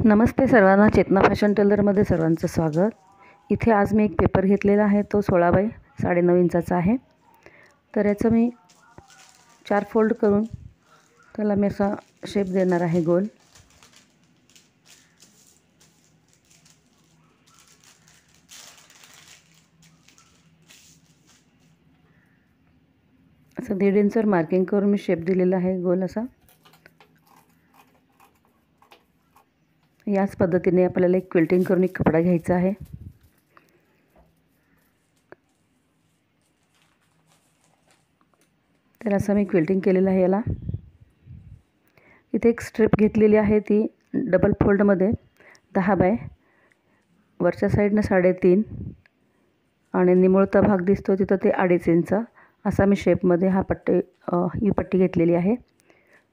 नमस्ते सर्वांना, चेतना फॅशन टेलरमध्ये सर्वांचं स्वागत। इथे आज मी एक पेपर घेतलेला आहे, तो 16 बाय 9.5 इंचाचा आहे। तर याचं मी 4 फोल्ड करून त्याला मी असा शेप देणार आहे गोल। असं 1.5 इंचवर मार्किंग करून मी शेप दिलेला आहे गोल असा। याच पद्धतीने आपल्याला एक क्विल्टिंग करून एक कपडा घ्यायचा आहे। तर असं मी क्विल्टिंग केलेलं आहे। याला इथे एक स्ट्रिप घेतलेली आहे, ती डबल फोल्डमध्ये 10 बाय वरच्या साईडनं 3.5 आणि निमुळता भाग दिसतो तिथं ते 2.5 इंच असा मी शेपमध्ये ही पट्टी घेतलेली आहे।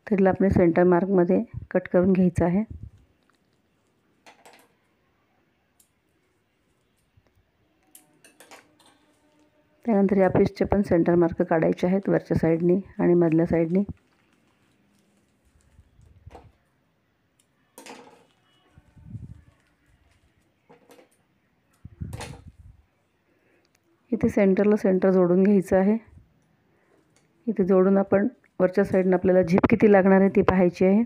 तर आपण सेंटर मार्कमध्ये कट करून घ्यायचं आहे। त्यानंतर या पीसचे पण सेंटर मार्क काढायचे आहेत, वरच्या साईडनी आणि मधल्या साईडनी। इथे सेंटरला सेंटर जोडून घ्यायचं आहे। इथे जोडून आपण वरच्या साईडने आपल्याला झिप किती लागणार आहे ती पाहायची आहे।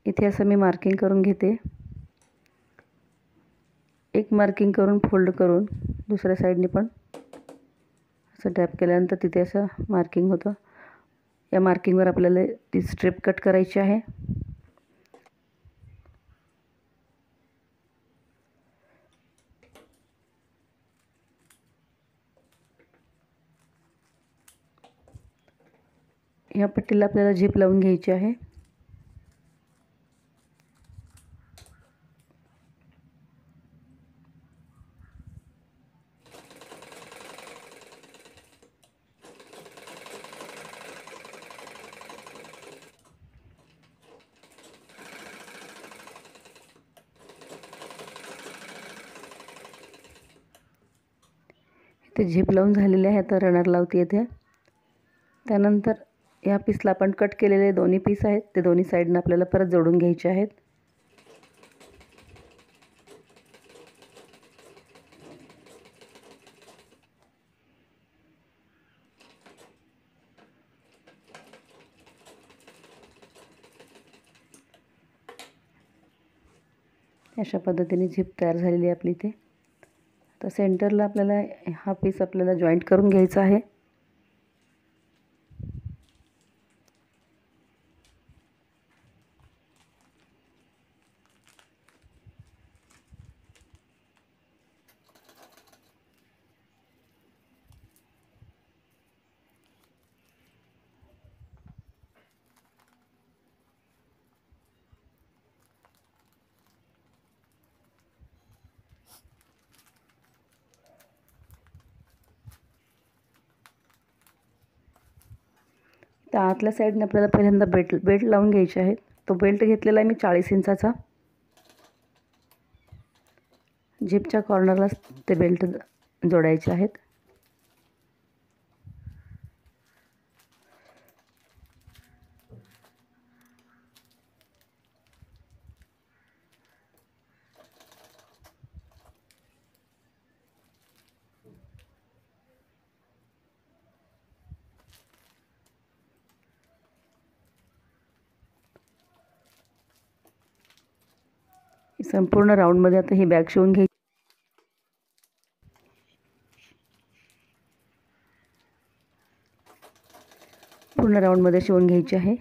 इथे असं मी मार्किंग करून घेते। एक मार्किंग करून फोल्ड करून दुसऱ्या साईडने पण असं टॅप केल्यानंतर तिथे असं मार्किंग होतं। या मार्किंगवर आपल्याला ती स्ट्रिप कट करायची आहे। या पट्टीला आपल्याला झिप लावून घ्यायची आहे। इथे झिप लावून झालेली आहे, आता रनर लावते इथे। त्यानंतर या पीसला आपण कट केलेले दोन्ही पीस आहेत, ते दोन्ही साईडने आपल्याला परत जोडून घ्यायचे आहेत। अशा पद्धतीने झिप तयार झालेली आहे आपली इथे। आता सेंटरला आपल्याला हा पीस आपल्याला जॉईंट करून घ्यायचा आहे। त्या आतल्या साईडने आपल्याला पहिल्यांदा बेल्ट लावून घ्यायचे आहेत। तो बेल्ट घेतलेला आहे मी 40 इंचाचा। झिपच्या कॉर्नरला ते बेल्ट जोडायचे आहेत। संपूर्ण राऊंडमध्ये आता ही बॅग शिवून घ्यायची। पूर्ण राऊंडमध्ये शिवून घ्यायची आहे।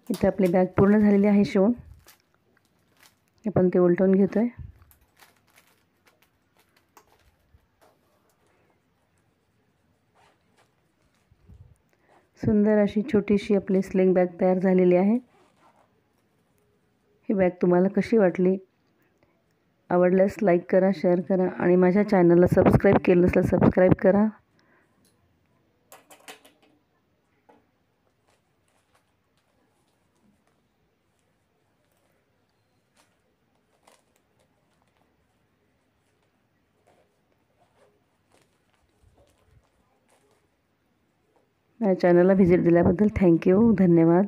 इथे आपली बॅग पूर्ण झालेली आहे शिवून। आपण ते उलटवून घेतोय। सुंदर अशी छोटीशी आपली स्लिंग बॅग तयार झालेली आहे। ही बॅग तुम्हाला कशी वाटली? आवडल्यास लाईक करा, शेअर करा आणि माझ्या चॅनलला सबस्क्राईब केलं नसेल सबस्क्राईब करा। माझ्या चॅनलला व्हिजिट दिल्याबद्दल थँक्यू, धन्यवाद।